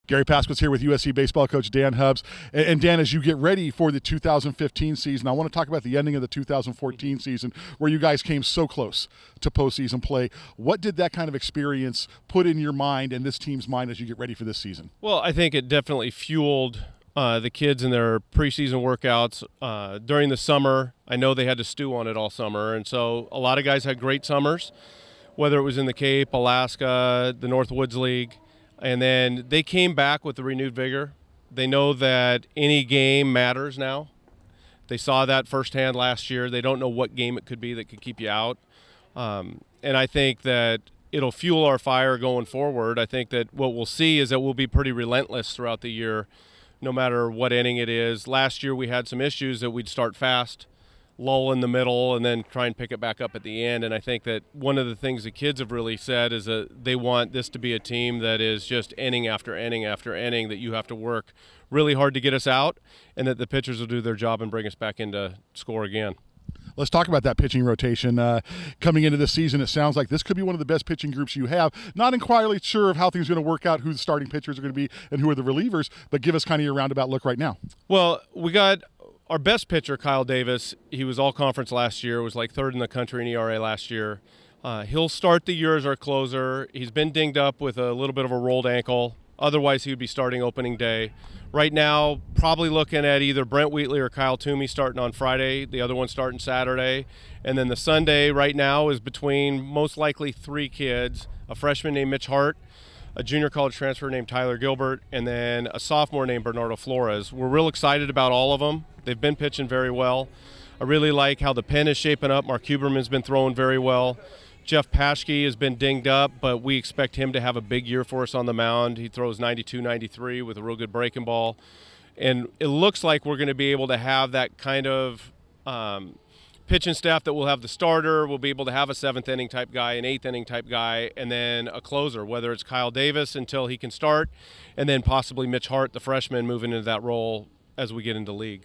Garry Paskwietz here with USC baseball coach Dan Hubbs. And Dan, as you get ready for the 2015 season, I want to talk about the ending of the 2014 season where you guys came so close to postseason play. What did that kind of experience put in your mind and this team's mind as you get ready for this season? Well, I think it definitely fueled the kids in their preseason workouts during the summer. I know they had to stew on it all summer, and so a lot of guys had great summers, whether it was in the Cape, Alaska, the North Woods League. And then they came back with a renewed vigor. They know that any game matters now. They saw that firsthand last year. They don't know what game it could be that could keep you out. And I think that it'll fuel our fire going forward. I think that what we'll see is that we'll be pretty relentless throughout the year, no matter what inning it is. Last year we had some issues that we'd start fast, lull in the middle, and then try and pick it back up at the end. And I think that one of the things the kids have really said is that they want this to be a team that is just inning after inning after inning, that you have to work really hard to get us out, and that the pitchers will do their job and bring us back in to score again. Let's talk about that pitching rotation. Coming into this season, it sounds like this could be one of the best pitching groups you have. Not entirely sure of how things are going to work out, who the starting pitchers are going to be and who are the relievers, but give us kind of your roundabout look right now. Well, we got our best pitcher, Kyle Davis. He was all-conference last year, was like third in the country in ERA last year. He'll start the year as our closer. He's been dinged up with a little bit of a rolled ankle. Otherwise, he would be starting opening day. Right now, probably looking at either Brent Wheatley or Kyle Toomey starting on Friday, the other one starting Saturday. And then the Sunday right now is between most likely three kids, a freshman named Mitch Hart, a junior college transfer named Tyler Gilbert, and then a sophomore named Bernardo Flores. We're real excited about all of them. They've been pitching very well. I really like how the pen is shaping up. Mark Huberman's been throwing very well. Jeff Paschke has been dinged up, but we expect him to have a big year for us on the mound. He throws 92, 93 with a real good breaking ball. And it looks like we're going to be able to have that kind of pitching staff that will have the starter. We'll be able to have a seventh inning type guy, an eighth inning type guy, and then a closer, whether it's Kyle Davis until he can start, and then possibly Mitch Hart, the freshman, moving into that role as we get into league.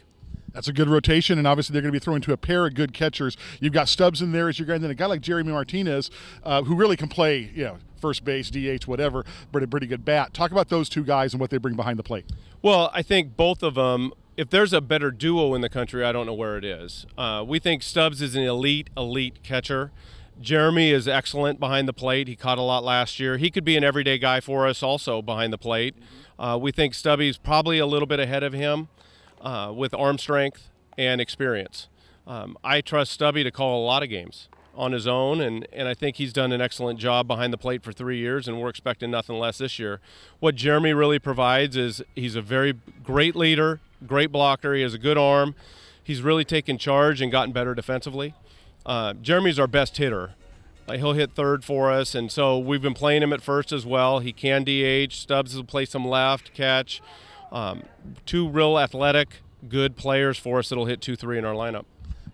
That's a good rotation, and obviously they're going to be throwing to a pair of good catchers. You've got Stubbs in there as your guy, and then a guy like Jeremy Martinez, who really can play, first base, DH, whatever, but a pretty good bat. Talk about those two guys and what they bring behind the plate. Well, I think both of them, if there's a better duo in the country, I don't know where it is. We think Stubbs is an elite catcher. Jeremy is excellent behind the plate. He caught a lot last year. He could be an everyday guy for us also behind the plate. We think Stubby's probably a little bit ahead of him with arm strength and experience. I trust Stubby to call a lot of games on his own, and I think he's done an excellent job behind the plate for 3 years, and we're expecting nothing less this year. What Jeremy really provides is he's a very great leader, great blocker. He has a good arm. He's really taken charge and gotten better defensively. Jeremy's our best hitter. He'll hit third for us, and so we've been playing him at first as well. He can DH. Stubbs will play some left, catch. Two real athletic, good players for us that'll hit 2-3 in our lineup.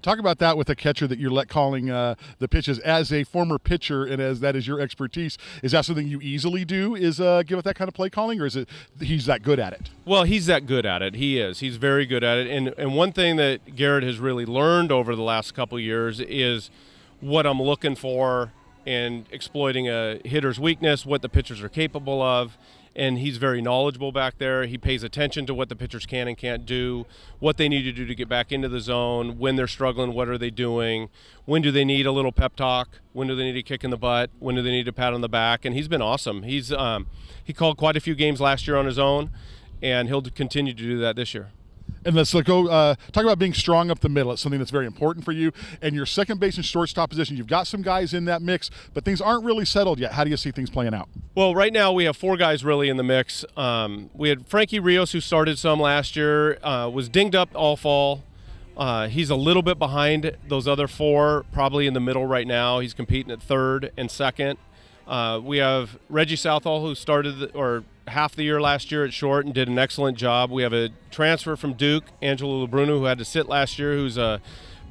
Talk about that with a catcher that you're calling the pitches. As a former pitcher, and as that is your expertise, is that something you easily do, is give it that kind of play calling, or is it he's that good at it? Well, he's that good at it. He is. He's very good at it. And one thing that Garrett has really learned over the last couple of years is what I'm looking for and exploiting a hitter's weakness, what the pitchers are capable of. And he's very knowledgeable back there. He pays attention to what the pitchers can and can't do, what they need to do to get back into the zone, when they're struggling, what are they doing, when do they need a little pep talk, when do they need a kick in the butt, when do they need a pat on the back. And he's been awesome. He called quite a few games last year on his own, and he'll continue to do that this year. And let's go talk about being strong up the middle. It's something that's very important for you. And your second base and shortstop position, you've got some guys in that mix, but things aren't really settled yet. How do you see things playing out? Well, right now we have four guys really in the mix. We had Frankie Rios, who started some last year, was dinged up all fall. He's a little bit behind those other four, probably in the middle right now. He's competing at third and second. We have Reggie Southall, who started half the year last year at short and did an excellent job. We have a transfer from Duke, Angelo Lebruno, who had to sit last year, who's a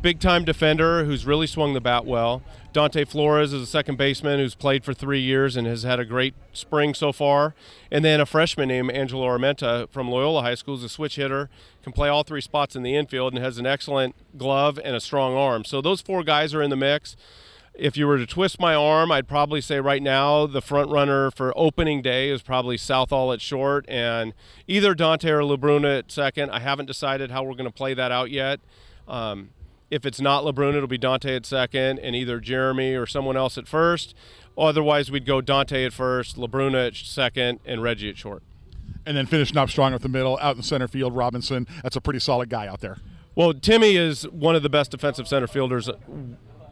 big-time defender who's really swung the bat well. Dante Flores is a second baseman who's played for 3 years and has had a great spring so far. And then a freshman named Angelo Armenta from Loyola High School is a switch hitter, can play all three spots in the infield, and has an excellent glove and a strong arm. So those four guys are in the mix. If you were to twist my arm, I'd probably say right now the front runner for opening day is probably Southall at short and either Dante or LeBruna at second. I haven't decided how we're going to play that out yet. If it's not LeBruna, it'll be Dante at second and either Jeremy or someone else at first. Otherwise, we'd go Dante at first, LeBruna at second, and Reggie at short. And then finishing up strong at the middle, out in center field, Robinson. That's a pretty solid guy out there. Well, Timmy is one of the best defensive center fielders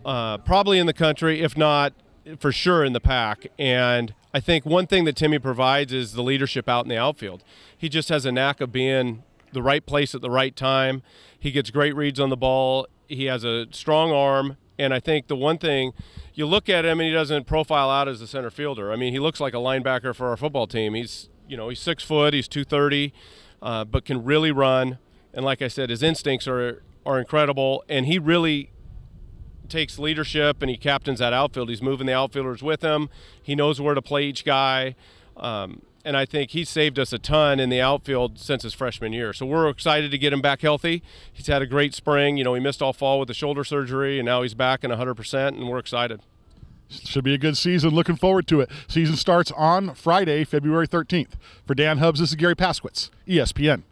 probably in the country, if not for sure in the pack. And I think one thing that Timmy provides is the leadership out in the outfield. He just has a knack of being the right place at the right time. He gets great reads on the ball. He has a strong arm. And I think the one thing, you look at him and he doesn't profile out as a center fielder. I mean, he looks like a linebacker for our football team. He's 6 foot, he's 230, but can really run. And like I said, his instincts are incredible. And he really takes leadership and he captains that outfield. He's moving the outfielders with him. He knows where to play each guy. And I think he's saved us a ton in the outfield since his freshman year. So we're excited to get him back healthy. He's had a great spring. He missed all fall with the shoulder surgery, and now he's back in 100%, and we're excited. Should be a good season. Looking forward to it. Season starts on Friday, February 13th. For Dan Hubbs, this is Garry Paskwietz, ESPN.